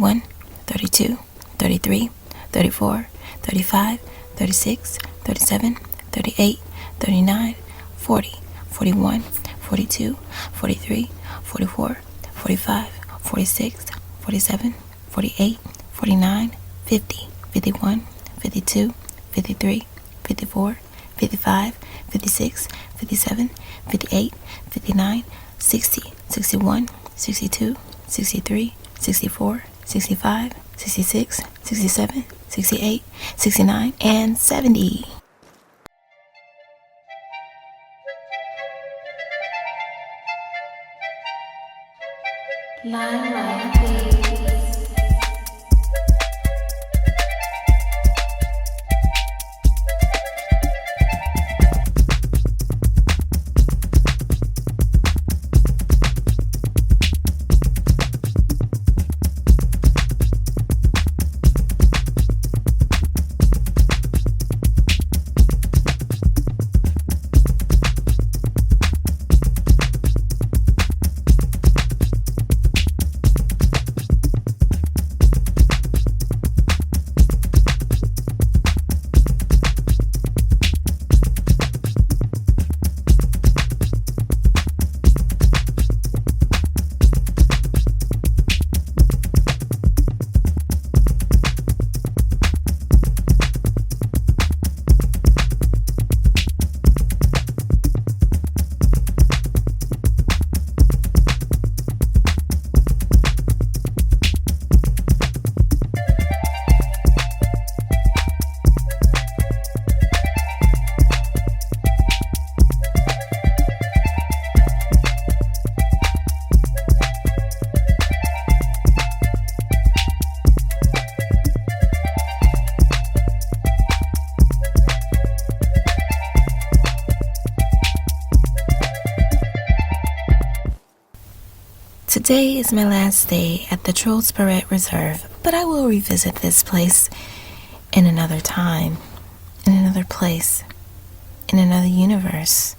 31, 32, 33, 34, 35, 36, 37, 38, 39, 40, 41, 42, 43, 44, 45, 46, 47, 48, 49, 50, 51, 52, 53, 54, 55, 56, 57, 58, 59, 60, 61, 62, 63, 64, 65, 66, 67, 68, 69, and 70. Line, please. Today is my last day at the Trollsparret Reserve, but I will revisit this place in another time, in another place, in another universe.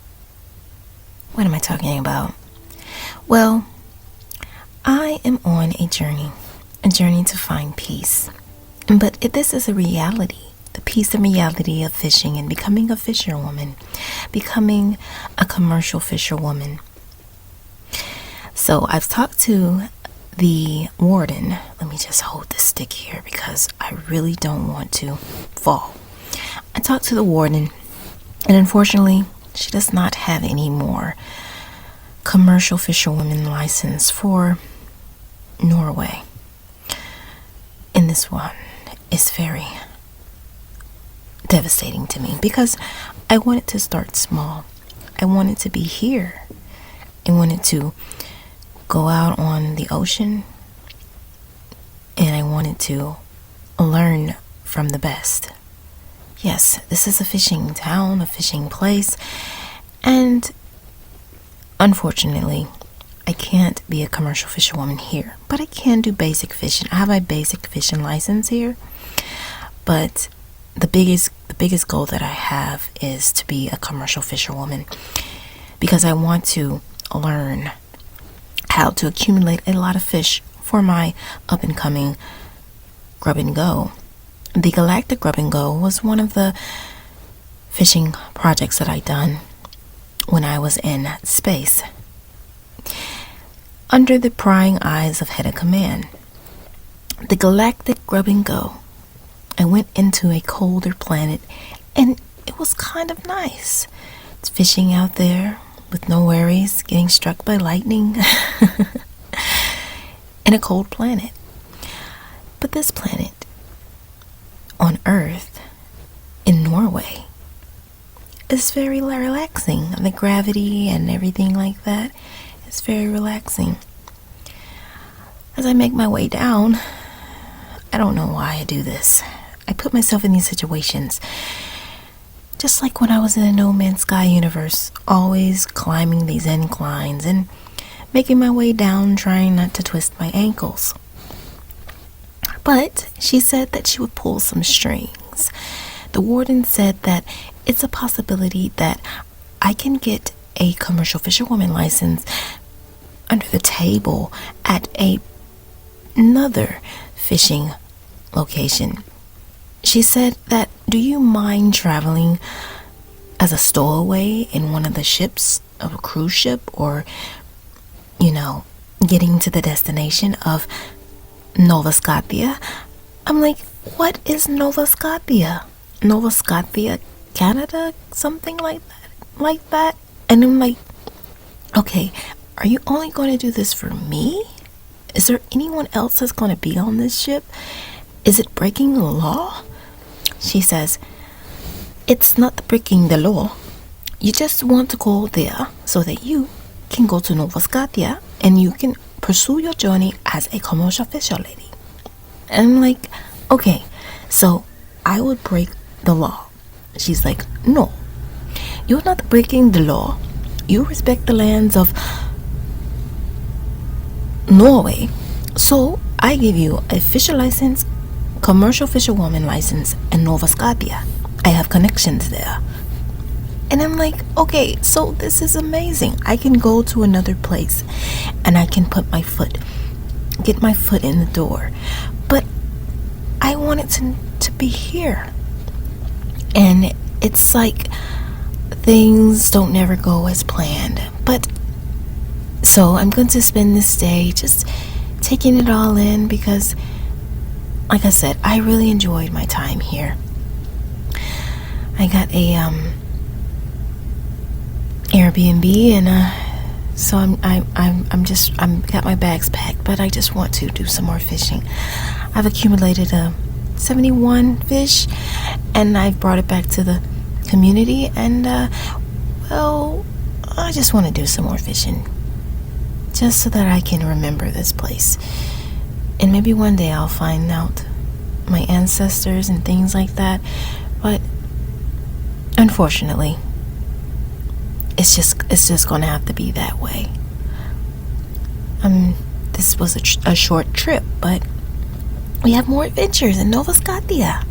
What am I talking about? Well, I am on a journey to find peace. But this is a reality, the peace and reality of fishing and becoming a fisherwoman, becoming a commercial fisherwoman. So I've talked to the warden. Let me just hold the stick here because I really don't want to fall. I talked to the warden, and unfortunately, she does not have any more commercial fisherwoman license for Norway. And this one is very devastating to me because I wanted to start small. I wanted to be here. I wanted to go out on the ocean, and I wanted to learn from the best. Yes, this is a fishing town, a fishing place, and unfortunately, I can't be a commercial fisherwoman here, but I can do basic fishing. I have my basic fishing license here, but the biggest goal that I have is to be a commercial fisherwoman because I want to learn how to accumulate a lot of fish for my up-and-coming grub and go. The Galactic Grub and Go was one of the fishing projects that I done when I was in space, under the prying eyes of Head of Command. The Galactic Grub and Go, I went into a colder planet, and it was kind of nice. It's fishing out there with no worries, getting struck by lightning in a cold planet. But this planet on Earth in Norway is very relaxing. The gravity and everything like that is very relaxing. As I make my way down, I don't know why I do this. I put myself in these situations just like when I was in the No Man's Sky universe, always climbing these inclines and making my way down, trying not to twist my ankles. But she said that she would pull some strings. The warden said that it's a possibility that I can get a commercial fisherwoman license under the table at another fishing location. She said that, do you mind traveling as a stowaway in one of the ships of a cruise ship, or, getting to the destination of Nova Scotia? I'm like, what is Nova Scotia? Nova Scotia, Canada? Something like that? And I'm like, okay, are you only going to do this for me? Is there anyone else that's going to be on this ship? Is it breaking the law? She says, it's not breaking the law. You just want to go there so that you can go to Nova Scotia and you can pursue your journey as a commercial fisher lady. And I'm like, okay, so I would break the law. She's like, no, you're not breaking the law. You respect the lands of Norway. So I give you a fisher license, commercial fisherwoman license in Nova Scotia. I have connections there. And I'm like, okay, so this is amazing. I can go to another place and I can get my foot in the door. But I wanted to be here. And it's like things don't never go as planned. But so I'm going to spend this day just taking it all in because, like I said, I really enjoyed my time here. I got a Airbnb, and so I'm got my bags packed, but I just want to do some more fishing. I've accumulated 71 fish, and I've brought it back to the community, and I just want to do some more fishing, just so that I can remember this place, and maybe one day I'll find out my ancestors and things like that. But unfortunately, it's just gonna have to be that way. This was a short trip, but we have more adventures in Nova Scotia.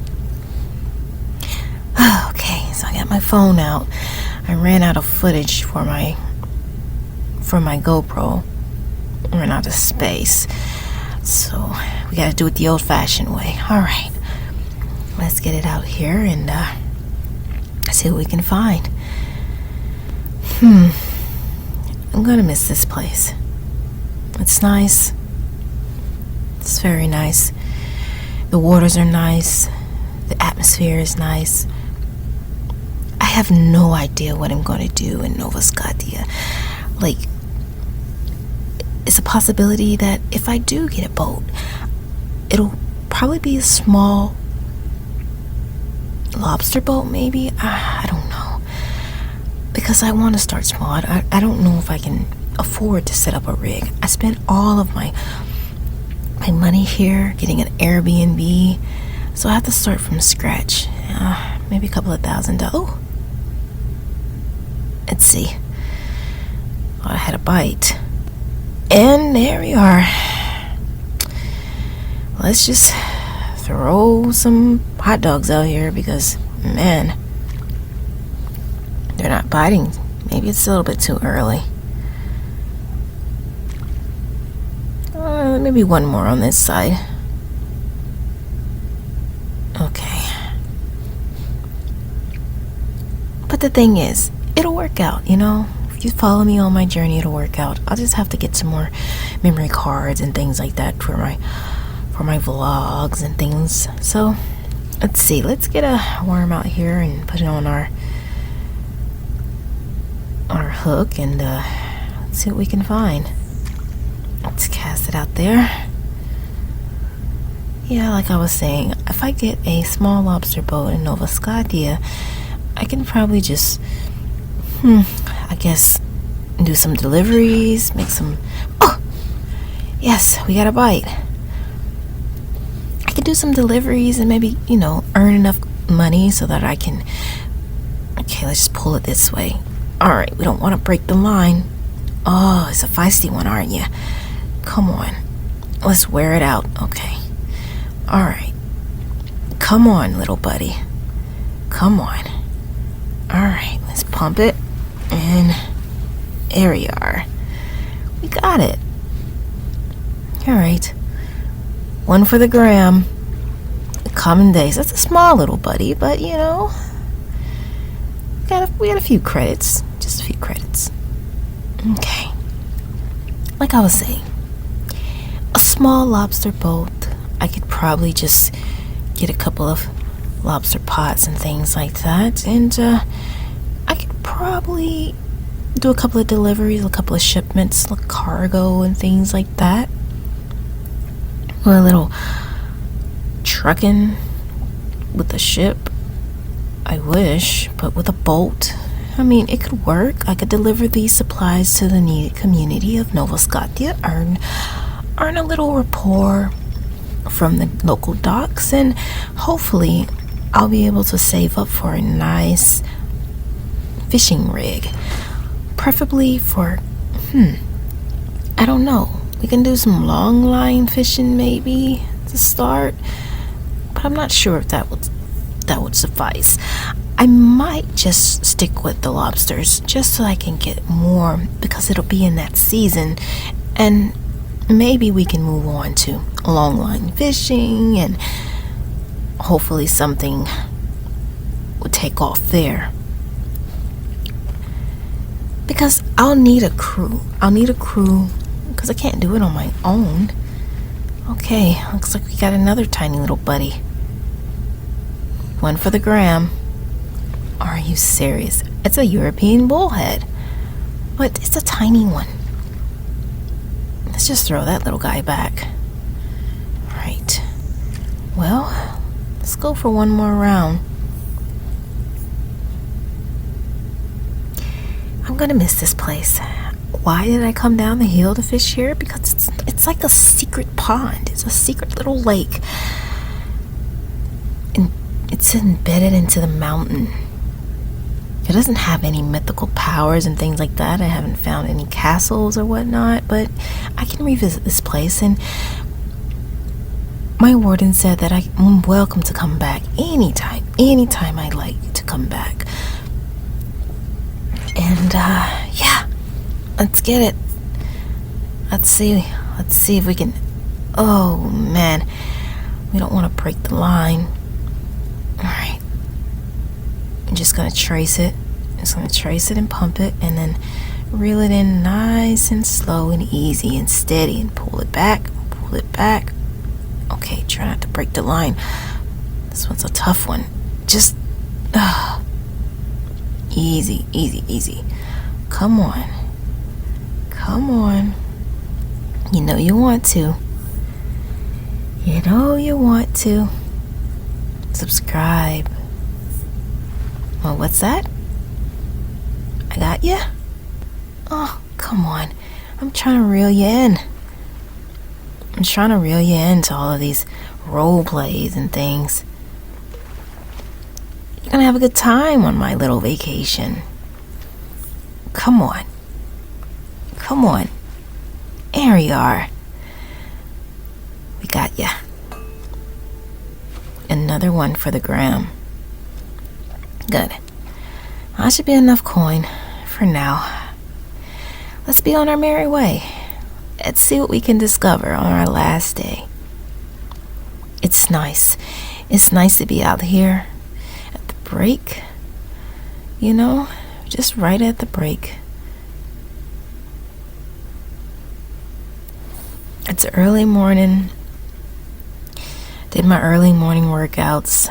Okay, so I got my phone out. I ran out of footage for my GoPro. Ran out of space, so we gotta do it the old-fashioned way. All right, let's get it out here and see what we can find. I'm gonna miss this place. It's nice. It's very nice. The waters are nice. The atmosphere is nice. I have no idea what I'm gonna do in Nova Scotia. Like, it's a possibility that if I do get a boat, it'll probably be a small lobster boat, maybe. I don't know, because I want to start small. I don't know if I can afford to set up a rig. I spent all of my money here getting an Airbnb, so I have to start from scratch. Maybe a couple of $1,000. Oh, let's see. I had a bite. And there we are. Let's just throw some hot dogs out here because, man, they're not biting. Maybe it's a little bit too early. Maybe one more on this side. Okay. But the thing is, it'll work out, you know? If you follow me on my journey, it'll work out. I'll just have to get some more memory cards and things like that for my vlogs and things. So let's see. Let's get a worm out here and put it on our hook, and let's see what we can find. Let's cast it out there. Yeah, like I was saying, if I get a small lobster boat in Nova Scotia, I can probably just I guess do some deliveries, make some... Oh! Yes, we got a bite. I can do some deliveries and maybe, earn enough money so that I can... Okay, let's just pull it this way. Alright, we don't want to break the line. Oh, it's a feisty one, aren't you? Come on. Let's wear it out. Okay. Alright. Come on, little buddy. Come on. Alright, let's pump it. And there we are. We got it. Alright. One for the gram. Common days. That's a small little buddy, but you know, we had a few credits. Just a few credits. Okay. Like I was saying, a small lobster boat. I could probably just get a couple of lobster pots and things like that, and I could probably do a couple of deliveries, a couple of shipments, like cargo and things like that. Or a little trucking with a ship. I wish, but with a boat, I mean, it could work. I could deliver these supplies to the needed community of Nova Scotia, earn a little rapport from the local docks, and hopefully I'll be able to save up for a nice fishing rig. Preferably for, I don't know. We can do some long line fishing maybe to start, but I'm not sure if that would suffice. I might just stick with the lobsters just so I can get more, because it'll be in that season, and maybe we can move on to long line fishing, and hopefully something will take off there. Because I'll need a crew because I can't do it on my own. Okay, looks like we got another tiny little buddy. One for the gram. Are you serious? It's a European bullhead, but it's a tiny one. Let's just throw that little guy back. Alright. Well, let's go for one more round. I'm gonna miss this place. Why did I come down the hill to fish here? Because it's like a secret pond. It's a secret little lake. And it's embedded into the mountain. It doesn't have any mythical powers and things like that. I haven't found any castles or whatnot, but I can revisit this place, and my warden said that I'm welcome to come back anytime I'd like to come back. And yeah, let's get it. Let's see if we can. Oh man, we don't want to break the line. All right, I'm just gonna trace it. And pump it, and then reel it in nice and slow and easy and steady, and pull it back. Okay, try not to break the line. This one's a tough one. Just easy. Come on. You know you want to. Subscribe. Well, what's that? I got ya? Oh, come on. I'm trying to reel you in. To all of these role plays and things. You're gonna have a good time on my little vacation. Come on. There you are. We got ya. Another one for the gram. Good. That should be enough coin for now. Let's be on our merry way. Let's see what we can discover on our last day. It's nice. It's nice to be out here at the break. You know, just right at the break. It's early morning. Did my early morning workouts.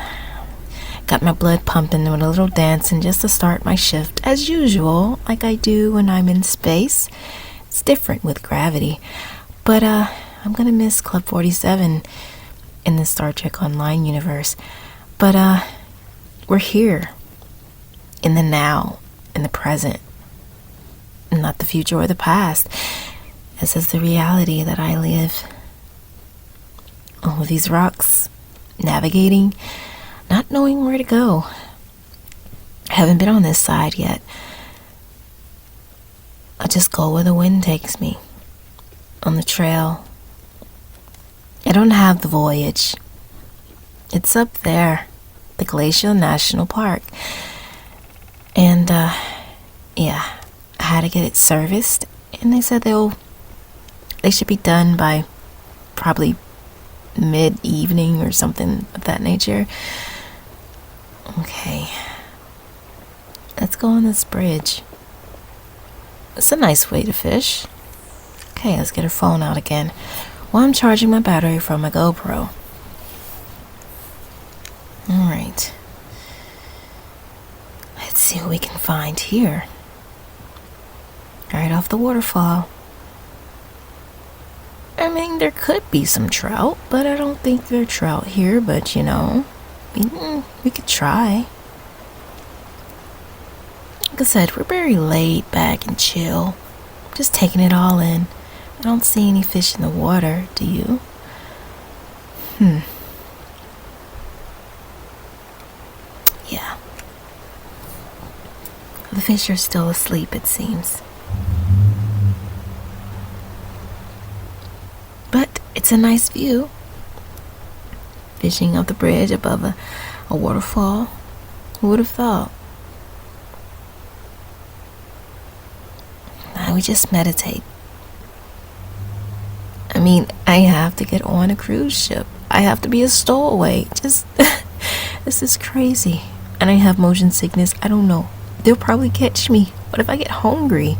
Got my blood pumping with a little dancing just to start my shift, as usual, like I do when I'm in space. It's different with gravity, but I'm gonna miss Club 47 in the Star Trek Online universe. But we're here, in the now, in the present, not the future or the past. This is the reality that I live. All of these rocks, navigating, not knowing where to go. I haven't been on this side yet. I just go where the wind takes me. On the trail. I don't have the voyage. It's up there. The Glacial National Park. And, yeah. I had to get it serviced. And they said they should be done by probably mid-evening or something of that nature. Okay, let's go on this bridge. It's a nice way to fish. Okay, let's get her phone out again while I'm charging my battery from my GoPro. Alright, let's see what we can find here. Right off the waterfall. I mean, there could be some trout, but I don't think there are trout here, but you know, we could try. Like I said, we're very laid back and chill, just taking it all in. I don't see any fish in the water, do you? Yeah. The fish are still asleep, it seems. But it's a nice view. Fishing up the bridge above a waterfall. Who would have thought? Now we just meditate. I mean, I have to get on a cruise ship. I have to be a stowaway. Just, this is crazy. And I have motion sickness. I don't know. They'll probably catch me. What if I get hungry?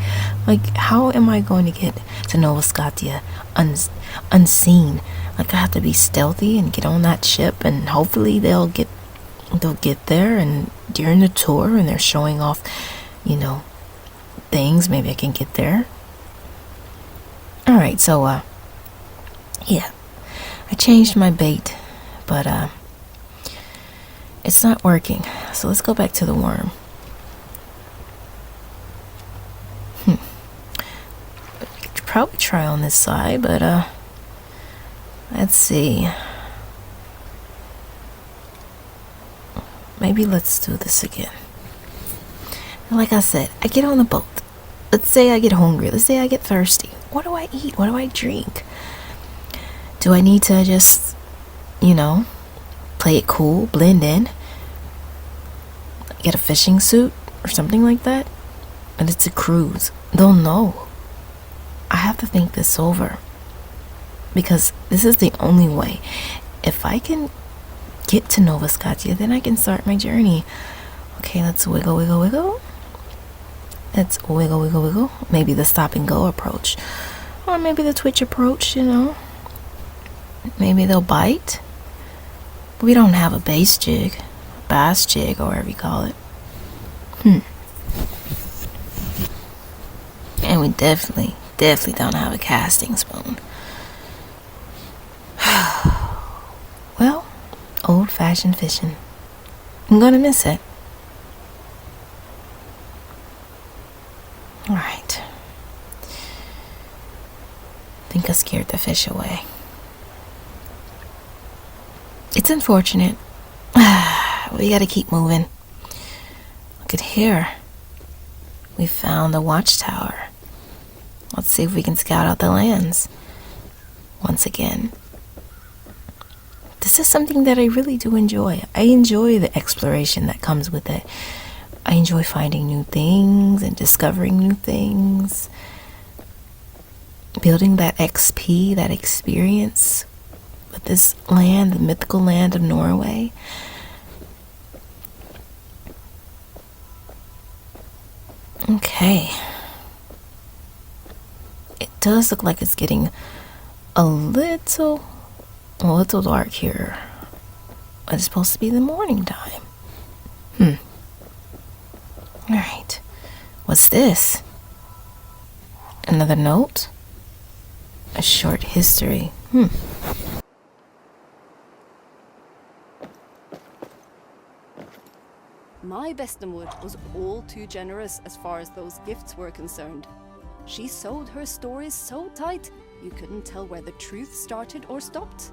Like, how am I going to get to Nova Scotia unseen? Like, I have to be stealthy and get on that ship, and hopefully they'll get there, and during the tour, and they're showing off, you know, things. Maybe I can get there. All right, so yeah, I changed my bait, but it's not working. So let's go back to the worm. Could probably try on this side, but let's see. Maybe let's do this again. Like I said, I get on the boat. Let's say I get hungry. Let's say I get thirsty. What do I eat? What do I drink? Do I need to just, you know, play it cool, blend in, get a fishing suit or something like that? And it's a cruise. They'll know. I have to think this over, because this is the only way. If I can get to Nova Scotia, then I can start my journey. Okay, let's wiggle, wiggle, wiggle. Let's wiggle, wiggle, wiggle. Maybe the stop and go approach, or maybe the twitch approach, you know. Maybe they'll bite. We don't have a bass jig, bass jig, or whatever you call it. And we definitely don't have a casting spoon. Well, old-fashioned fishing. I'm gonna miss it. Alright. Think I scared the fish away. It's unfortunate. We gotta keep moving. Look at here. We found the watchtower. Let's see if we can scout out the lands once again. This is something that I really do enjoy. I enjoy the exploration that comes with it. I enjoy finding new things and discovering new things. Building that XP, that experience with this land, the mythical land of Norway. Okay. It does look like it's getting a little dark here. It's supposed to be the morning time. Alright. What's this? Another note? A short history. My bestemor was all too generous as far as those gifts were concerned. She sewed her stories so tight, you couldn't tell where the truth started or stopped.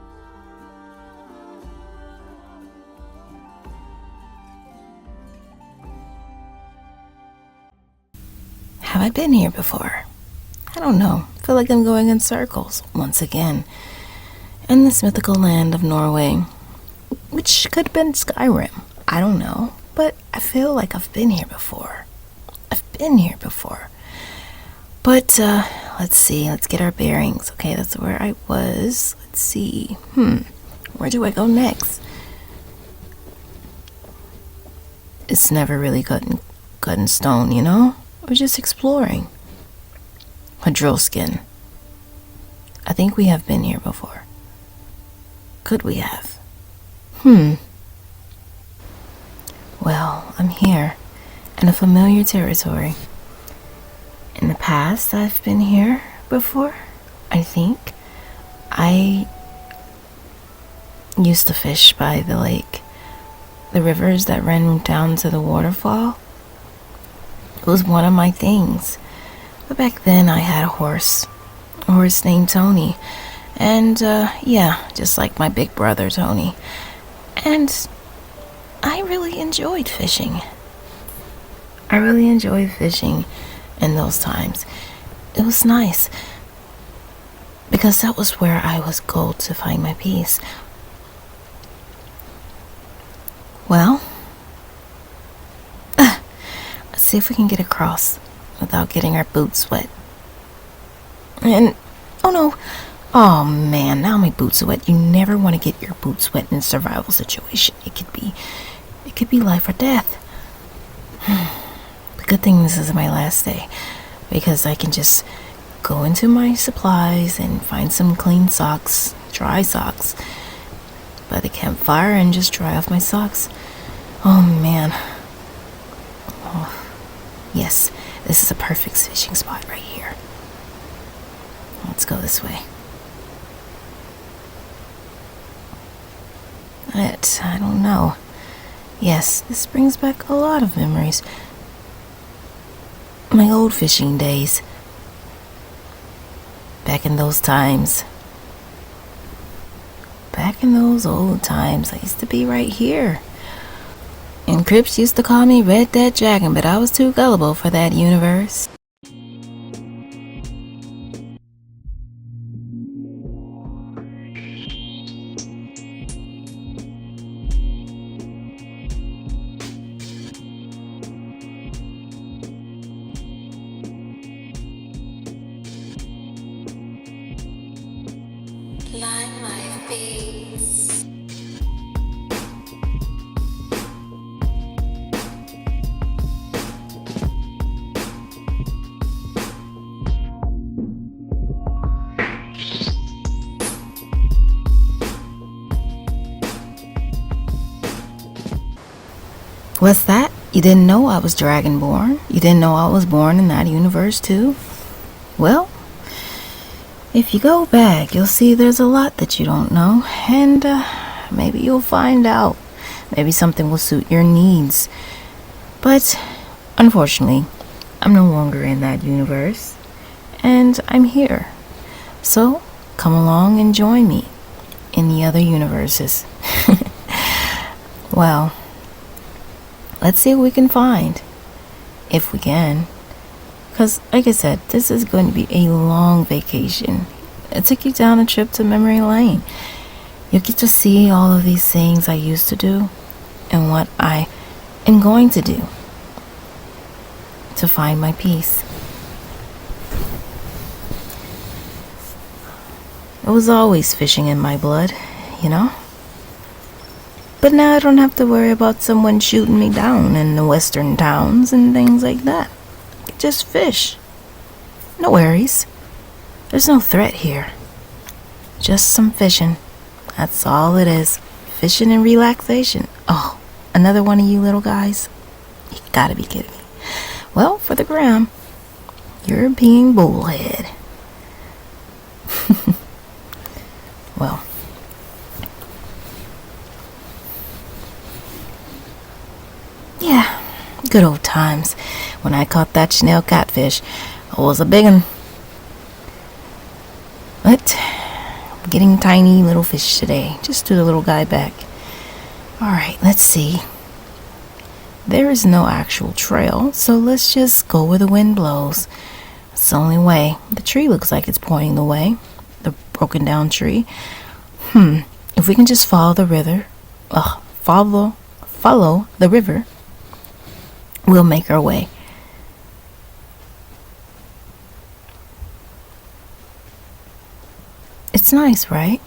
Have I been here before? I don't know. I feel like I'm going in circles once again. In this mythical land of Norway, which could have been Skyrim. I don't know. But I feel like I've been here before. But let's see. Let's get our bearings. Okay, that's where I was. Let's see. Where do I go next? It's never really cut in stone, you know? We're just exploring. A drill skin. I think we have been here before. Could we have? Well, I'm here in a familiar territory. In the past, I've been here before, I think. I used to fish by the lake, the rivers that ran down to the waterfall. It was one of my things. But back then, I had a horse named Tony. And, yeah, just like my big brother, Tony. And I really enjoyed fishing. I really enjoyed fishing in those times. It was nice. Because that was where I was going to find my peace. Well, let's see if we can get across without getting our boots wet. And, oh no. Oh man, now my boots are wet. You never want to get your boots wet in a survival situation. It could be life or death. The good thing this is my last day, because I can just go into my supplies and find some clean socks, dry socks, by the campfire and just dry off my socks. Oh man. Oh, yes, this is a perfect fishing spot right here. Let's go this way. I don't know. Yes, this brings back a lot of memories. My old fishing days. Back in those times. Back in those old times, I used to be right here. And Crips used to call me Red Dead Dragon, but I was too gullible for that universe. Line life beats. What's that? You didn't know I was Dragonborn? You didn't know I was born in that universe too? Well, if you go back, you'll see there's a lot that you don't know, and maybe you'll find out. Maybe something will suit your needs. But unfortunately, I'm no longer in that universe, and I'm here. So come along and join me in the other universes. Well, let's see what we can find, if we can. Because, like I said, this is going to be a long vacation. I'll take you down a trip to memory lane. You'll get to see all of these things I used to do and what I am going to do to find my peace. It was always fishing in my blood, you know? But now I don't have to worry about someone shooting me down in the western towns and things like that. Just fish. No worries. There's no threat here. Just some fishing. That's all it is. Fishing and relaxation. Oh, another one of you little guys? You gotta be kidding me. Well, for the gram, you're being bullhead. Well. Yeah, good old times. When I caught that Chanel catfish, I was a big one. But I'm getting tiny little fish today. Just threw the little guy back. Alright, let's see. There is no actual trail, so let's just go where the wind blows. It's the only way. The tree looks like it's pointing the way. The broken down tree. If we can just follow the river, follow the river, we'll make our way. It's nice, right?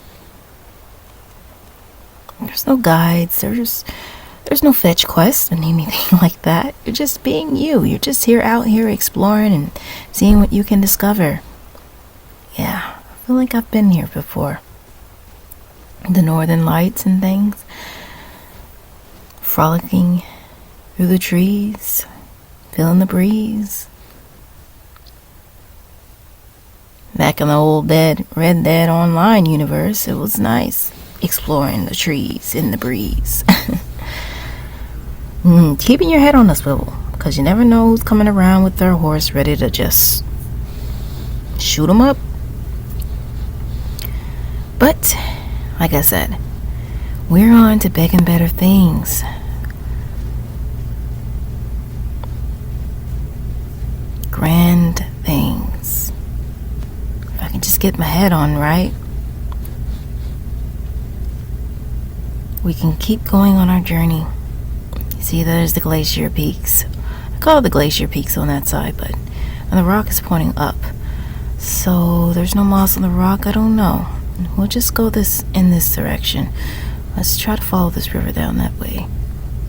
There's no guides, there's no fetch quests and anything like that. You're just being you. You're just out here exploring and seeing what you can discover. Yeah, I feel like I've been here before. The northern lights and things. Frolicking through the trees, feeling the breeze. Back in the old Red Dead Online universe, it was nice exploring the trees in the breeze. Keeping your head on a swivel, because you never know who's coming around with their horse ready to just shoot them up. But, like I said, we're on to bigger and better things. Grand things. If I can just get my head on right, we can keep going on our journey. You see, there's the glacier peaks. I call it the glacier peaks on that side, but the rock is pointing up. So there's no moss on the rock. I don't know. We'll just go in this direction. Let's try to follow this river down that way.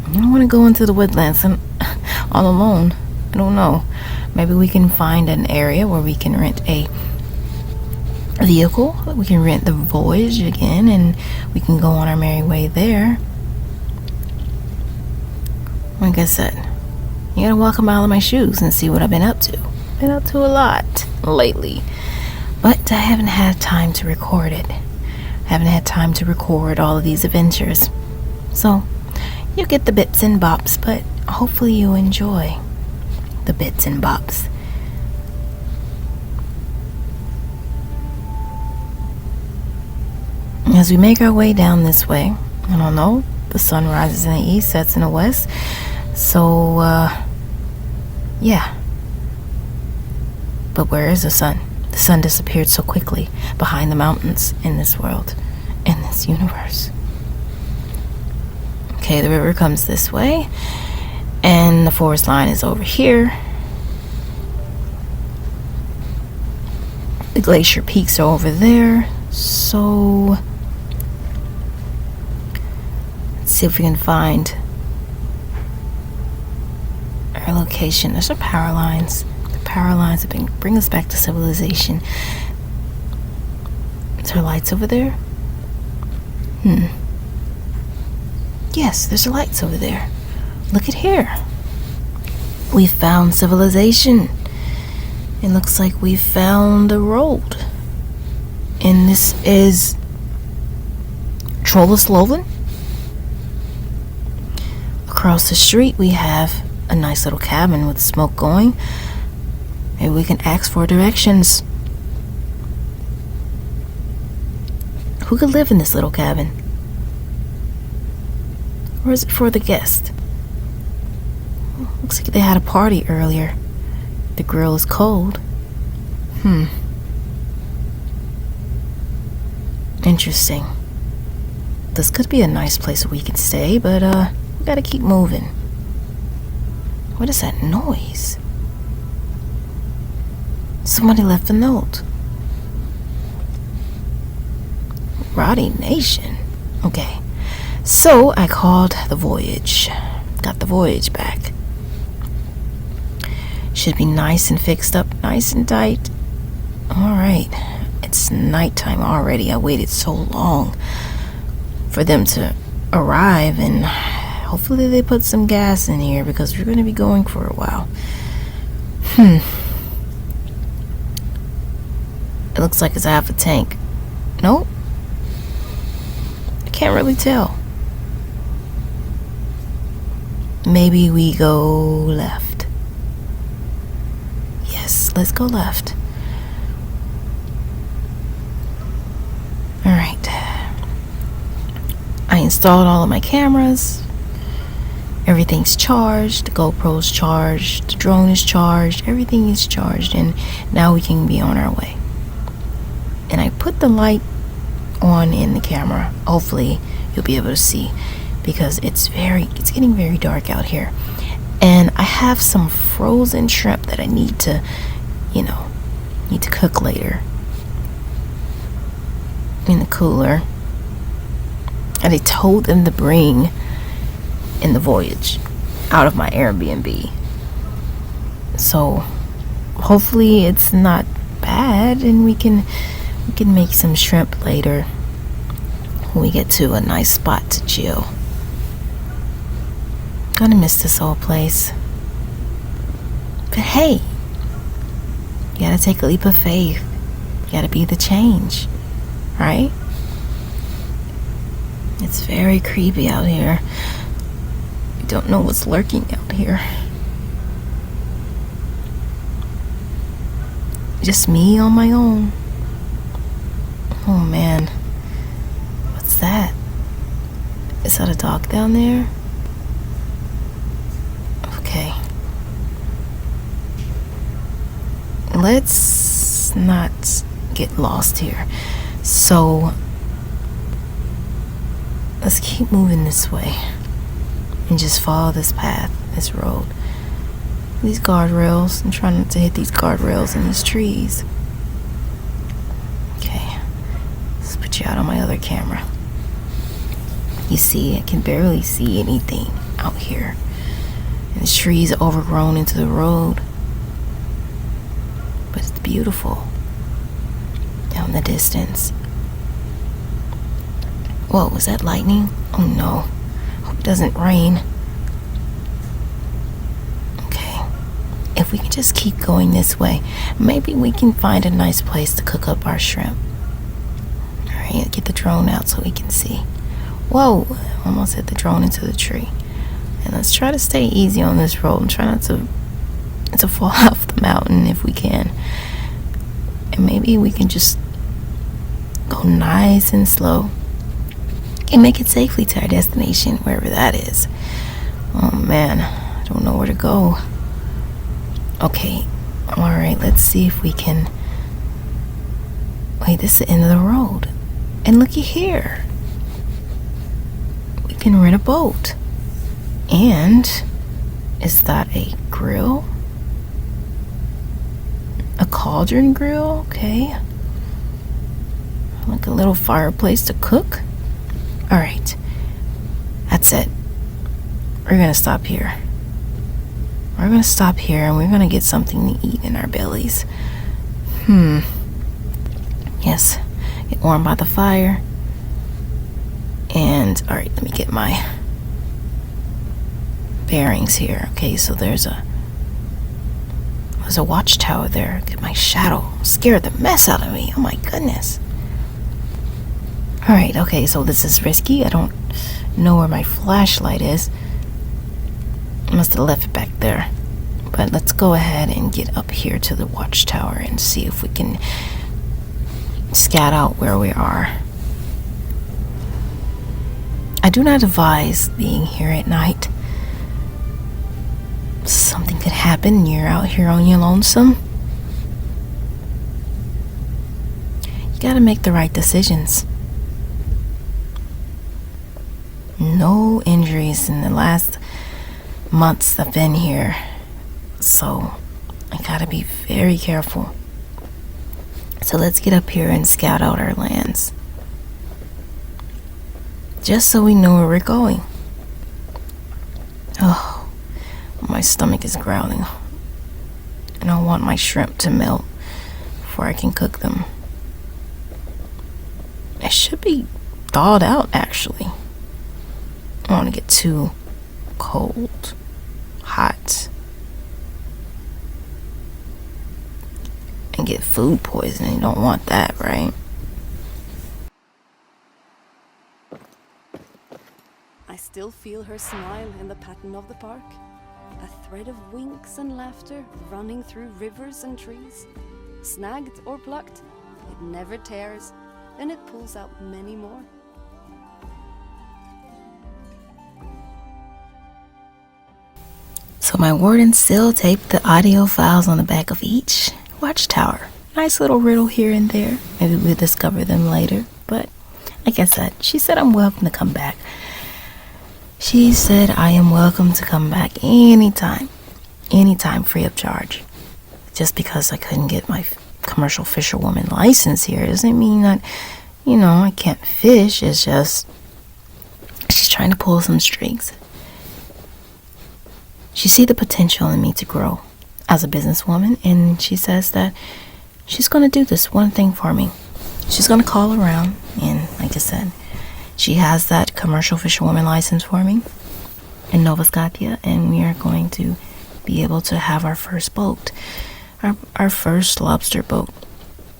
I don't want to go into the woodlands all alone. I don't know. Maybe we can find an area where we can rent a vehicle. We can rent the Voyage again, and we can go on our merry way there. Like I said, you gotta walk a mile in my shoes and see what I've been up to. Been up to a lot lately, but I haven't had time to record it. Haven't had time to record all of these adventures. So, you get the bits and bops, but hopefully you enjoy the bits and bops. As we make our way down this way, I don't know, the sun rises in the east, sets in the west. So, yeah. But where is the sun? The sun disappeared so quickly behind the mountains in this world, in this universe. Okay, the river comes this way, and the forest line is over here. The glacier peaks are over there. So, let's see if we can find our location. There's our power lines. The power lines have bring us back to civilization. Is there lights over there? Yes, there's lights over there. Look at here. We found civilization. It looks like we found a road. And this is Trollisloven. Across the street we have a nice little cabin with smoke going. Maybe we can ask for directions. Who could live in this little cabin? Or is it for the guest? Looks like they had a party earlier. The grill is cold. Interesting. This could be a nice place where we can stay, but we gotta keep moving. What is that noise? Somebody left a note. Roddy Nation. Okay. So I called the Voyage. Got the Voyage back. Should be nice and fixed up, nice and tight. Alright. It's nighttime already. I waited so long for them to arrive, and hopefully they put some gas in here because we're going to be going for a while. It looks like it's half a tank. Nope. I can't really tell. Maybe we go left. Yes, let's go left. Alright. I installed all of my cameras. Everything's charged. The GoPro's charged. The drone is charged. Everything is charged. And now we can be on our way. And I put the light on in the camera. Hopefully you'll be able to see, because it's getting very dark out here. And I have some frozen shrimp that I need to cook later. in the cooler that I told them to bring in the voyage out of my Airbnb. So hopefully it's not bad, and we can make some shrimp later when we get to a nice spot to chill. Gonna miss this old place. But hey, you gotta take a leap of faith. You gotta be the change, right? It's very creepy out here. You don't know what's lurking out here. Just me on my own. Oh man. What's that? Is that a dog down there? Okay. Let's not get lost here. So let's keep moving this way and just follow this path, this road. These guardrails. I'm trying not to hit these guardrails and these trees. Okay. Let's put you out on my other camera. You see, I can barely see anything out here. And the trees are overgrown into the road. But it's beautiful. Down in the distance. Whoa, was that lightning? Oh no. Hope it doesn't rain. If we can just keep going this way, maybe we can find a nice place to cook up our shrimp. Alright, get the drone out so we can see. Whoa, almost hit the drone into the tree. And let's try to stay easy on this road and try not to fall off the mountain if we can. And maybe we can just go nice and slow and make it safely to our destination, wherever that is. Oh man, I don't know where to go. Okay, alright, let's see if we can... Wait, this is the end of the road. And looky here. We can rent a boat. And is that a grill? A cauldron grill? Okay. Like a little fireplace to cook? Alright. That's it. We're gonna stop here. We're gonna stop here and we're gonna get something to eat in our bellies. Yes. Get warm by the fire. And alright, let me get my bearings here. Okay, so there's a watchtower there. Get my shadow. Scared the mess out of me. Oh my goodness. Alright, okay, so this is risky. I don't know where my flashlight is. I must have left it back there. But let's go ahead and get up here to the watchtower and see if we can scout out where we are. I do not advise being here at night. Something could happen and you're out here on your lonesome. You gotta make the right decisions. No injuries in the last months I've been here, so I gotta be very careful. So let's get up here and scout out our lands, just so we know where we're going. Oh, my stomach is growling, and I want my shrimp to melt before I can cook them. It should be thawed out, actually. I don't want to get too cold, hot, and get food poisoning. You don't want that, right? I still feel her smile in the pattern of the park. A thread of winks and laughter running through rivers and trees. Snagged or plucked, it never tears, and it pulls out many more. So my warden still taped the audio files on the back of each watchtower. Nice little riddle here and there. Maybe we'll discover them later. But like I said, she said I'm welcome to come back. She said I am welcome to come back anytime. Anytime, free of charge. Just because I couldn't get my commercial fisherwoman license here doesn't mean that I can't fish. It's just she's trying to pull some strings. She sees the potential in me to grow as a businesswoman, and she says that she's going to do this one thing for me. She's going to call around, and like I said, she has that commercial fisherwoman license for me in Nova Scotia, and we are going to be able to have our first boat, our first lobster boat,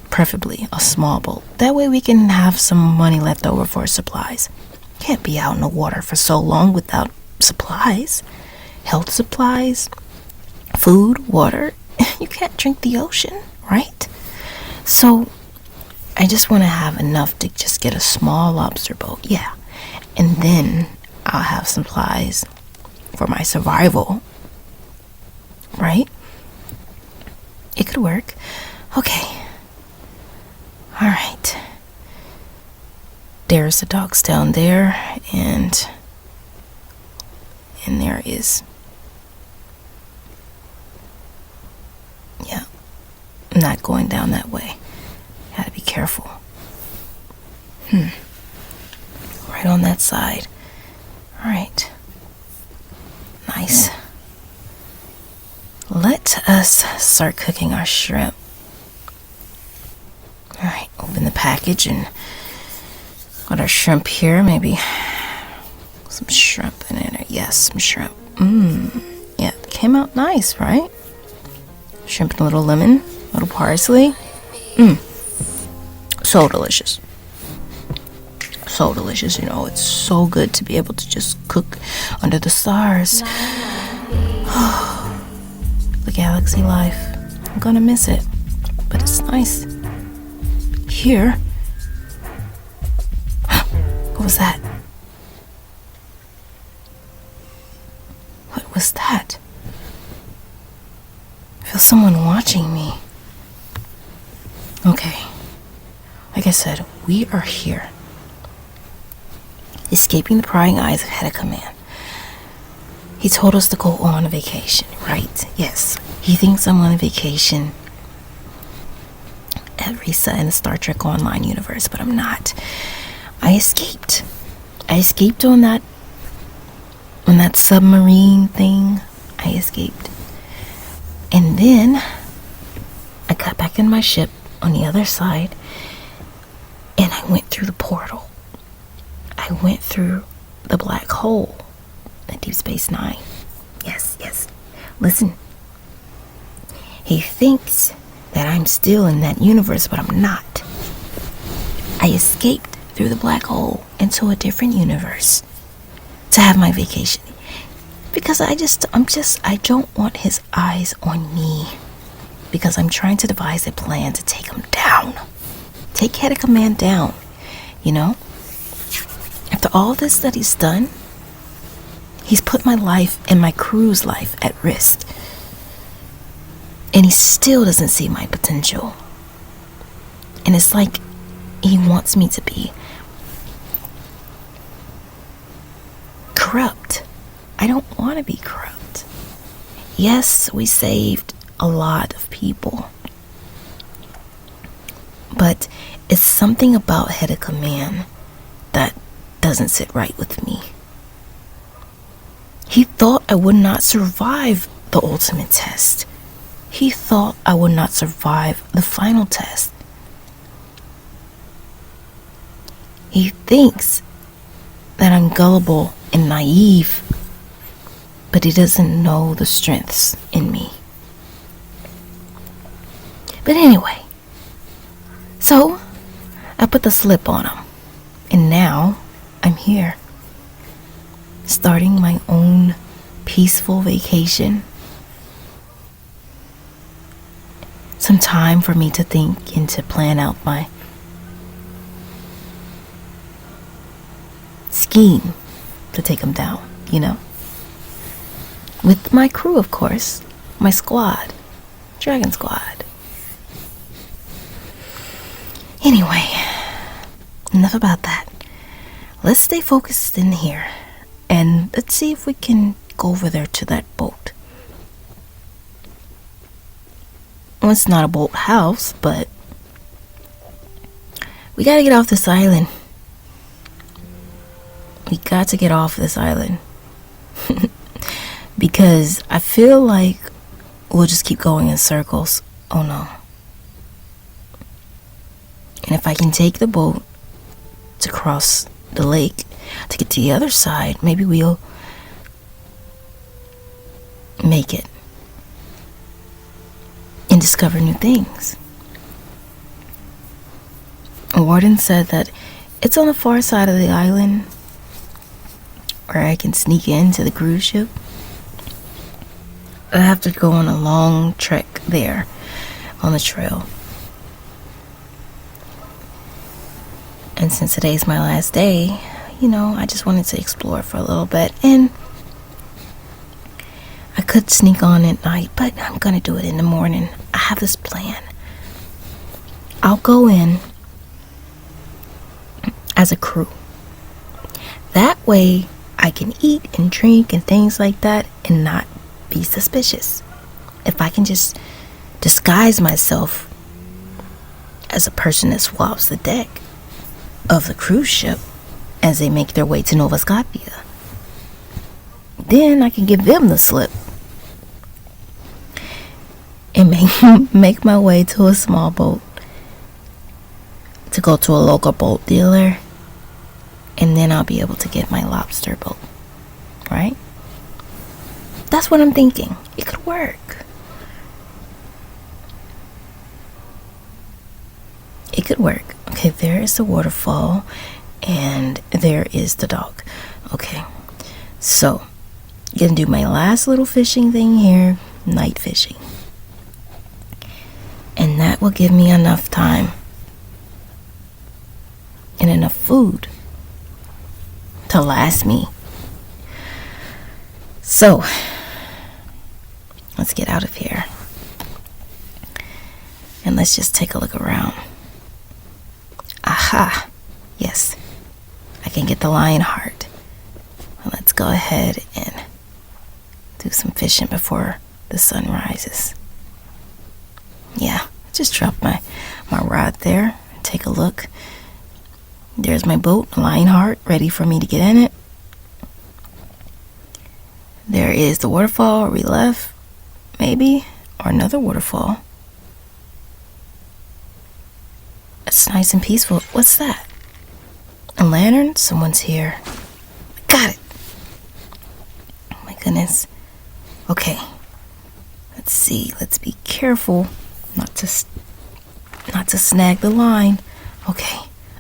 preferably a small boat. That way we can have some money left over for supplies. Can't be out in the water for so long without supplies, health supplies, food, water. You can't drink the ocean, right? So I just want to have enough to just get a small lobster boat, yeah. And then I'll have supplies for my survival, right? It could work. Okay. All right. There's the dogs down there, and there is. Yeah. I'm not going down that way. Gotta be careful. Right on that side. All right. Nice. Let us start cooking our shrimp. All right, open the package and got our shrimp here. Maybe some shrimp in it. Yes, some shrimp. Yeah, it came out nice, right? Shrimp and a little lemon, a little parsley. So delicious. So delicious, it's so good to be able to just cook under the stars. The galaxy life. I'm gonna miss it, but it's nice. Here. What was that? What was that? I feel someone watching me. Okay. Like I said, we are here. Escaping the prying eyes of Head of Command. He told us to go on a vacation, right? Yes. He thinks I'm on a vacation at Risa in the Star Trek Online universe, but I'm not. I escaped. I escaped on that submarine thing. I escaped. And then I got back in my ship on the other side, and I went through the portal. I went through the black hole at Deep Space Nine. Yes. Listen. He thinks that I'm still in that universe, but I'm not. I escaped through the black hole into a different universe to have my vacation. Because I don't want his eyes on me. Because I'm trying to devise a plan to take him down. Take Head of Command down. After all this that he's done, he's put my life and my crew's life at risk. And he still doesn't see my potential. And it's like he wants me to be corrupt. I don't want to be corrupt. Yes, we saved a lot of people. But it's something about Head of Command that doesn't sit right with me. He thought I would not survive the ultimate test. He thought I would not survive the final test. He thinks that I'm gullible and naive, but he doesn't know the strengths in me. But anyway, so I put the slip on him, and now I'm here, starting my own peaceful vacation. Some time for me to think and to plan out my scheme to take him down, With my crew, of course, my squad, Dragon Squad. Anyway, enough about that. Let's stay focused in here, and let's see if we can go over there to that boat. Well, it's not a boat house, but We gotta get off this island. We got to get off this island. Because I feel like we'll just keep going in circles. Oh no. And if I can take the boat to cross the lake to get to the other side, maybe we'll make it and discover new things. Warden said that it's on the far side of the island where I can sneak into the cruise ship. I have to go on a long trek there on the trail. And since today's my last day, I just wanted to explore for a little bit. And I could sneak on at night, but I'm gonna do it in the morning. I have this plan. I'll go in as a crew. That way I can eat and drink and things like that and not be suspicious. If I can just disguise myself as a person that swaps the deck of the cruise ship as they make their way to Nova Scotia, then I can give them the slip and make my way to a small boat to go to a local boat dealer, and then I'll be able to get my lobster boat, right? That's what I'm thinking. It could work. It could work. Okay, there is the waterfall and there is the dock. Okay, so gonna do my last little fishing thing here, night fishing, and that will give me enough time and enough food to last me. So let's get out of here and let's just take a look around. Aha, yes, I can get the lion heart. Let's go ahead and do some fishing before the sun rises. Yeah, just drop my rod there. Take a look. There's my boat, lion heart, ready for me to get in it. There is the waterfall where we left, maybe, or another waterfall. It's nice and peaceful. What's that? A lantern? Someone's here. Got it. Oh my goodness. Okay. Let's see. Let's be careful not to snag the line. Okay.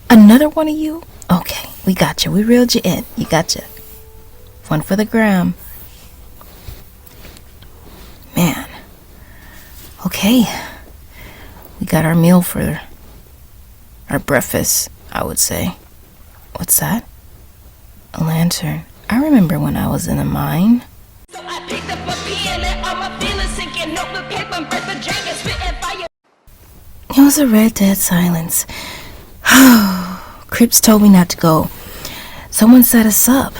Another one of you? Okay. We got you. We reeled you in. You got you. One for the gram. Man. Okay. We got our meal for our breakfast, I would say. What's that? A lantern. I remember when I was in a mine. So I picked up a pen and all my feelings sinking up the paper and breath the dragon spitting fire. It was a red dead silence. Crips told me not to go. Someone set us up.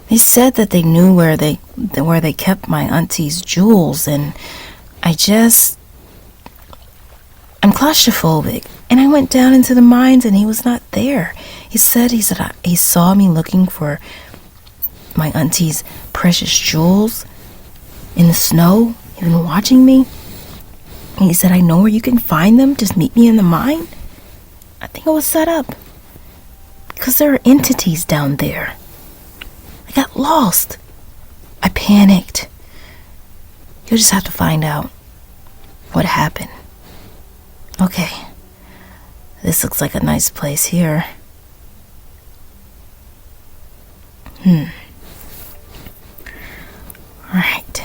They said that they knew where they kept my auntie's jewels, and I'm claustrophobic, and I went down into the mines and he was not there. He said he saw me looking for my auntie's precious jewels in the snow. He's been watching me. And he said, I know where you can find them. Just meet me in the mine. I think it was set up because there are entities down there. I got lost. I panicked. You'll just have to find out what happened. Okay. This looks like a nice place here. Alright.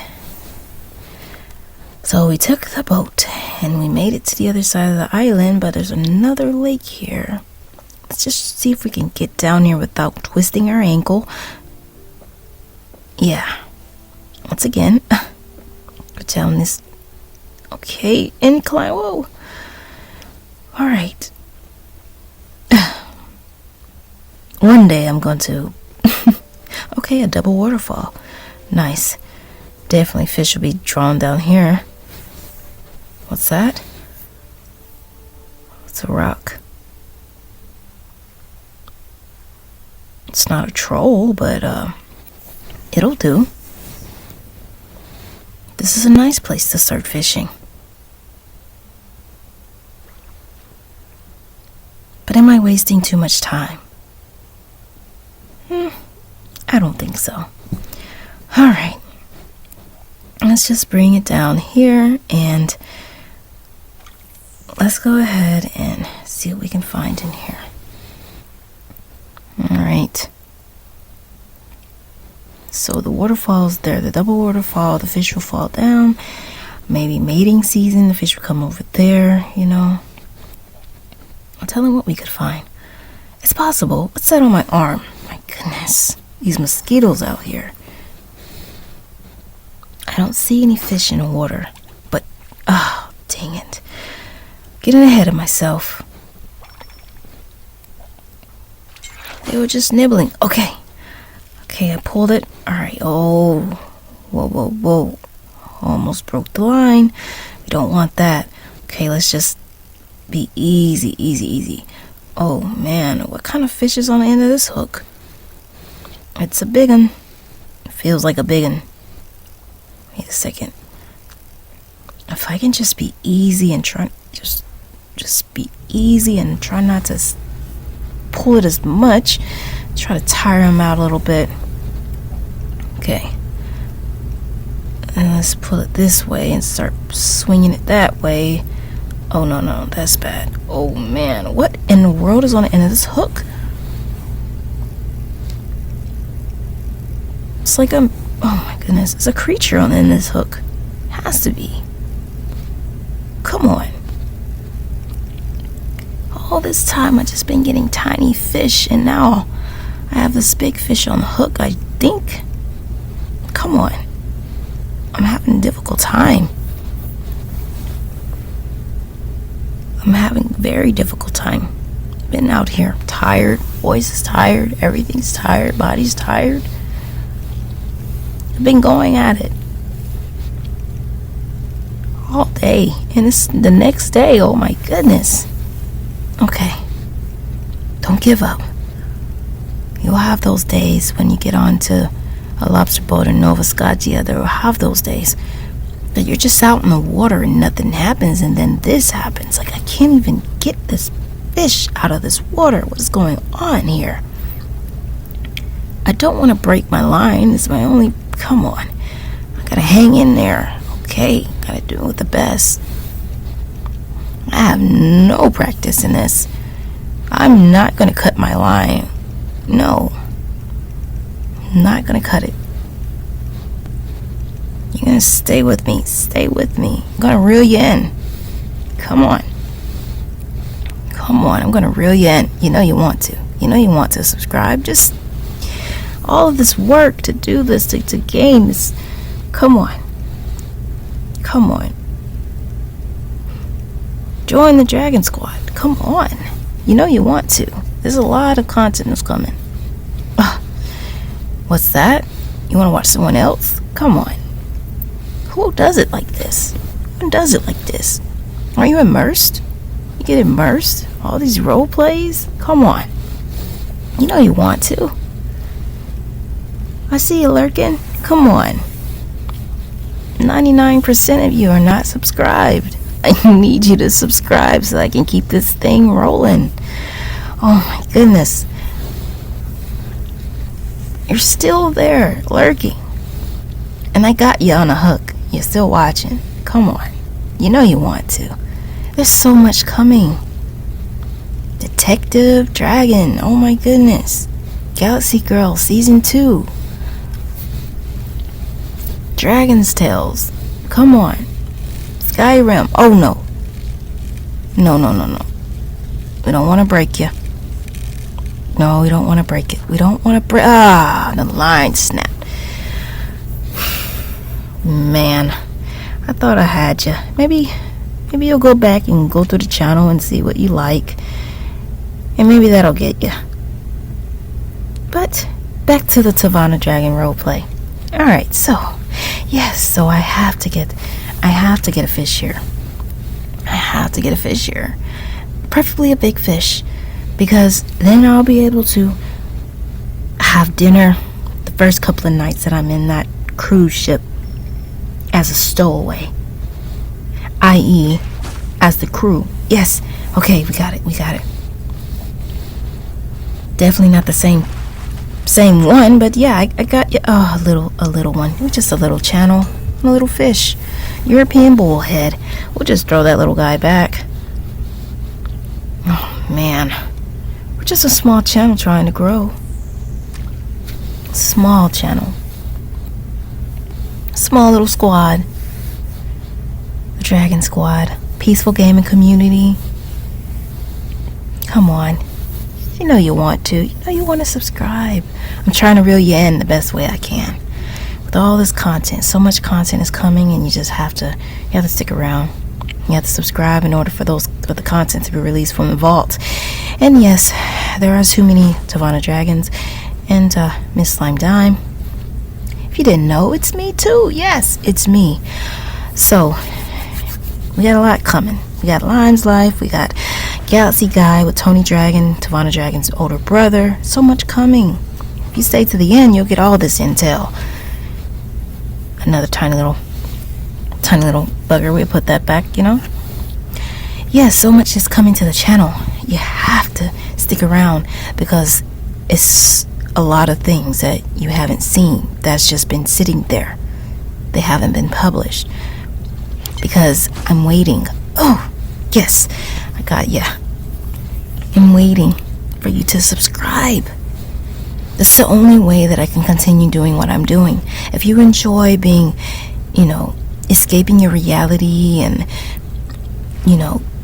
So we took the boat and we made it to the other side of the island, but there's another lake here. Let's just see if we can get down here without twisting our ankle. Yeah. Once again, go down this. Okay, incline. Whoa. Alright. One day I'm going to. Okay, a double waterfall. Nice. Definitely fish will be drawn down here. What's that? It's a rock. It's not a troll, but it'll do. This is a nice place to start fishing. But am I wasting too much time? I don't think so. Alright. Let's just bring it down here and let's go ahead and see what we can find in here. Alright. So the waterfall's there, the double waterfall, the fish will fall down. Maybe mating season, the fish will come over there, you know. I'll tell him what we could find. It's possible. What's that on my arm? My goodness. These mosquitoes out here. I don't see any fish in the water. But, dang it. Getting ahead of myself. They were just nibbling. Okay. Okay, I pulled it. Alright. Oh. Whoa. Almost broke the line. We don't want that. Okay, let's just be easy. Oh man, what kind of fish is on the end of this hook? It's a big one. It feels like a big one. Wait a second. If I can just be easy and try, just be easy and try not to pull it as much. Try to tire him out a little bit. Okay. And let's pull it this way and start swinging it that way. Oh, no, that's bad. Oh, man. What in the world is on the end of this hook? It's like oh my goodness. It's a creature on the end of this hook. Has to be. Come on. All this time, I've just been getting tiny fish, and now I have this big fish on the hook, I think. Come on. I'm having a difficult time. I'm having a very difficult time. Been out here tired. Voice is tired. Everything's tired. Body's tired. I've been going at it all day. And it's the next day. Oh my goodness. Okay. Don't give up. You'll have those days when you get onto a lobster boat in Nova Scotia. There will have those days that you're just out in the water and nothing happens, and then this happens. Like, I can't even get this fish out of this water. What is going on here? I don't want to break my line. It's my only... Come on. I gotta hang in there. Okay. Gotta do it with the best. I have no practice in this. I'm not gonna cut my line. No. I'm not gonna cut it. You're gonna stay with me. Stay with me. I'm gonna reel you in. Come on. Come on. I'm gonna reel you in. You know you want to. You know you want to subscribe. Just all of this work to do this, to game this. Come on. Come on. Join the Dragon Squad. Come on. You know you want to. There's a lot of content that's coming. What's that? You want to watch someone else? Come on. Who does it like this? Who does it like this? Are you immersed? You get immersed? All these role plays? Come on. You know you want to. I see you lurking. Come on. 99% of you are not subscribed. I need you to subscribe so I can keep this thing rolling. Oh my goodness. You're still there, lurking. And I got you on a hook. You're still watching. Come on. You know you want to. There's so much coming. Detective Dragon. Oh my goodness. Galaxy Girl Season 2. Dragon's Tales. Come on. Skyrim. Oh no. No. We don't want to break you. No, we don't want to break it. We don't want to break... the line snapped. Man, I thought I had you. Maybe you'll go back and go through the channel and see what you like. And maybe that'll get you. But, back to the Tivana Dragon roleplay. Alright, so I have to get a fish here. I have to get a fish here. Preferably a big fish. Because then I'll be able to have dinner the first couple of nights that I'm in that cruise ship as a stowaway, i.e. as the crew. Yes, okay, we got it. Definitely not the same one, but yeah, I got you. Oh, a little one. It was just a little channel, a little fish, European bullhead. We'll just throw that little guy back. Oh man, we're just a small channel trying to grow. Small channel, small little squad, the Dragon Squad, peaceful gaming community. Come on. You know you want to. You know you want to subscribe. I'm trying to reel you in the best way I can. With all this content, so much content is coming, and you have to stick around. You have to subscribe in order for the content to be released from the vault. And yes, there are too many Tivana dragons and Miss Slime Dime. If you didn't know, it's me too. Yes, it's me. So we got a lot coming. We got Lime's Life. We got Galaxy Guy with Tony Dragon, Tivana Dragon's older brother. So much coming. If you stay to the end, you'll get all this intel. Another tiny little bugger. We'll put that back, you know. Yeah, so much is coming to the channel. You have to stick around because it's a lot of things that you haven't seen that's just been sitting there. They haven't been published because I'm waiting. Oh, yes, I got ya. I'm waiting for you to subscribe. That's the only way that I can continue doing what I'm doing. If you enjoy being, escaping your reality and,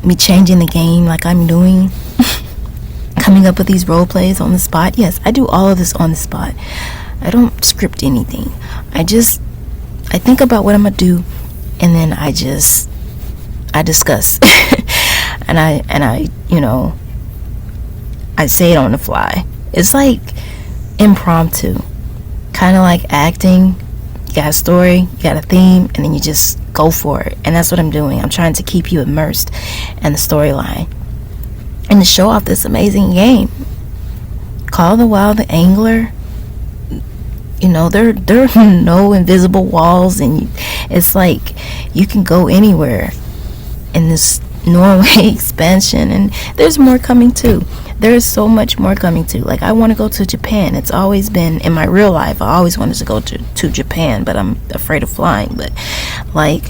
me changing the game like I'm doing, coming up with these role plays on the spot. Yes, I do all of this on the spot. I don't script anything. I think about what I'm gonna do, and then I discuss. and I say it on the fly. It's like impromptu, kind of like acting. You got a story, you got a theme, and then you just go for it. And that's what I'm doing. I'm trying to keep you immersed in the storyline and to show off this amazing game. Call of the Wild, the Angler. There are no invisible walls, and it's like you can go anywhere in this Norway expansion, and there's more coming too. There's so much more coming too. Like, I want to go to Japan. It's always been in my real life. I always wanted to go to Japan, but I'm afraid of flying. But like,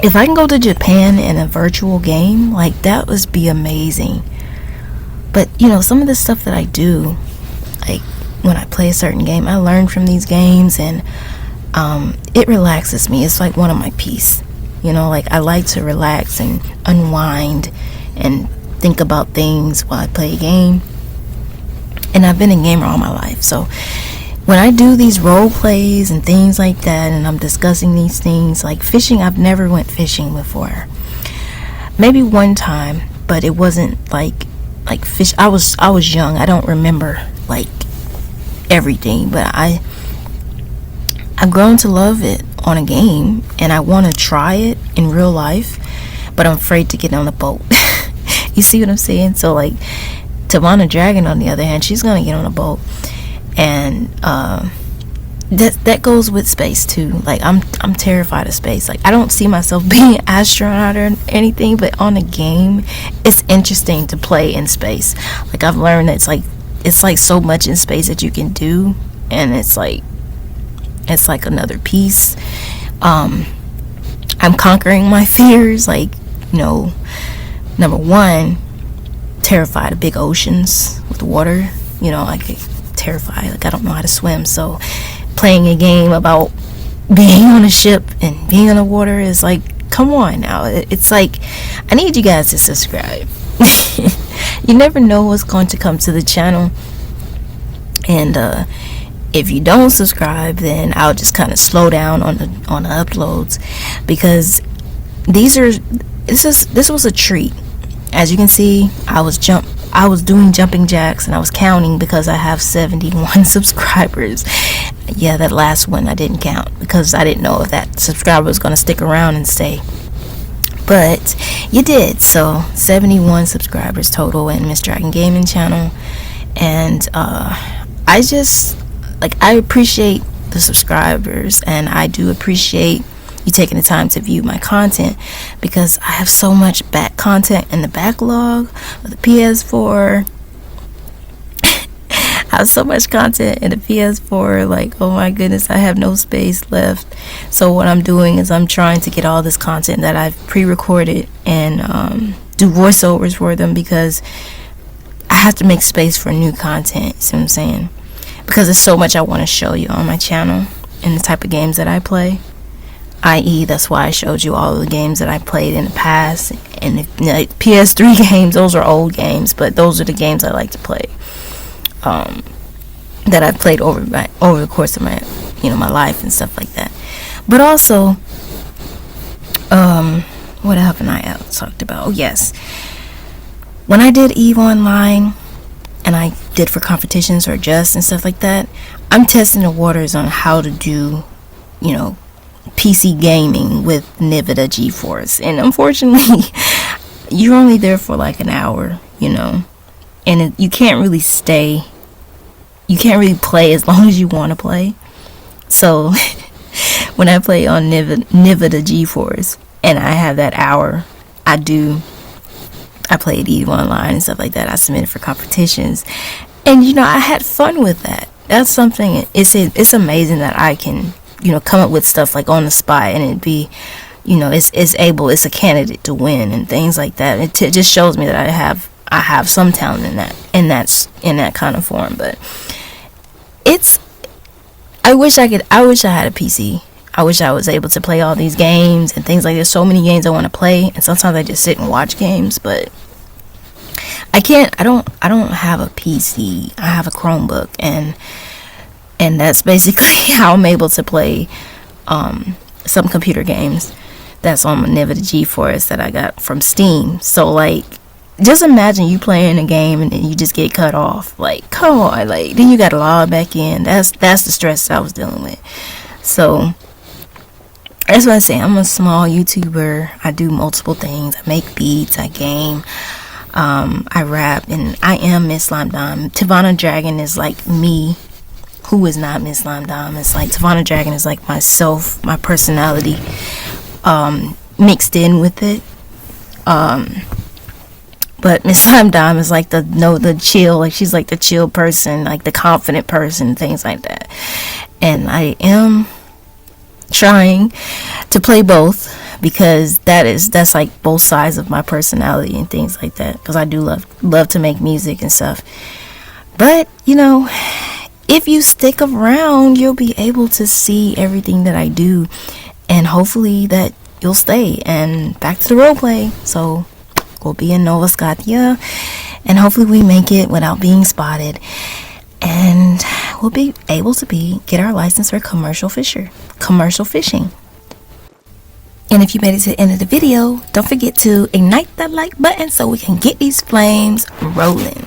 if I can go to Japan in a virtual game, like, that would be amazing. But some of the stuff that I do, like when I play a certain game, I learn from these games, and it relaxes me. It's like one of my peace. Like, I like to relax and unwind and think about things while I play a game. And I've been a gamer all my life. So when I do these role plays and things like that, and I'm discussing these things, like fishing, I've never went fishing before. Maybe one time, but it wasn't like fish. I was young. I don't remember like everything, but I've grown to love it on a game, and I want to try it in real life, but I'm afraid to get on a boat. You see what I'm saying? So like Tivana Dragon, on the other hand, she's gonna get on a boat, and that goes with space too. Like, I'm terrified of space. Like, I don't see myself being an astronaut or anything, but on a game, it's interesting to play in space. Like, I've learned that it's like so much in space that you can do, and it's like another piece. I'm conquering my fears. Like, number one, terrified of big oceans with water. I get terrified. Like, I don't know how to swim, so playing a game about being on a ship and being on the water is like, come on now. It's like, I need you guys to subscribe. You never know what's going to come to the channel, and if you don't subscribe, then I'll just kind of slow down on the uploads, because this was a treat. As you can see, I was doing jumping jacks, and I was counting because I have 71 subscribers. Yeah, that last one I didn't count because I didn't know if that subscriber was going to stick around and stay. But you did. So 71 subscribers total in Mz.DragonGaming channel, and I just, like, I appreciate the subscribers, and I do appreciate you taking the time to view my content, because I have so much back content in the backlog of the PS4. I have so much content in the PS4, like, oh my goodness, I have no space left. So what I'm doing is I'm trying to get all this content that I've pre-recorded and do voiceovers for them, because I have to make space for new content. See what I'm saying? Because there's so much I want to show you on my channel and the type of games that I play. I.e., that's why I showed you all of the games that I played in the past. And like, PS3 games, those are old games, but those are the games I like to play. That I've played over the course of my, my life and stuff like that. But also, what haven't I talked about? Oh yes, when I did EVE Online, and I did for competitions or just and stuff like that, I'm testing the waters on how to do, PC gaming with Nvidia GeForce. And unfortunately, you're only there for like an hour, and you can't really stay. You can't really play as long as you want to play. So when I play on Nvidia GeForce and I have that hour, I played EVE Online and stuff like that. I submitted for competitions, and I had fun with that. That's something. It's amazing that I can come up with stuff like on the spot, and it be it's a candidate to win and things like that. It just shows me that I have some talent in that kind of form. But I wish I had a PC. I wish I was able to play all these games and things like this. So many games I want to play, and sometimes I just sit and watch games, but I can't. I don't have a PC. I have a Chromebook, and that's basically how I'm able to play some computer games that's on my Nvidia GeForce that I got from Steam. So like, just imagine you playing a game and then you just get cut off. Like, come on, like, then you gotta log back in. That's the stress I was dealing with. So that's what I say. I'm a small YouTuber. I do multiple things. I make beats. I game. I rap, and I am Miss Slime Dom. Tivana Dragon is like me, who is not Miss Slime Dom. It's like Tivana Dragon is like myself, my personality, mixed in with it. But Miss Slime Dom is like the chill, like she's like the chill person, like the confident person, things like that. And I am trying to play both, because that's like both sides of my personality and things like that, because I do love to make music and stuff. But if you stick around, you'll be able to see everything that I do, and hopefully that you'll stay. And back to the role play. So we'll be in Nova Scotia, and hopefully we make it without being spotted, and we'll be able to get our license for commercial fishing. And if you made it to the end of the video, don't forget to ignite that like button so we can get these flames rolling.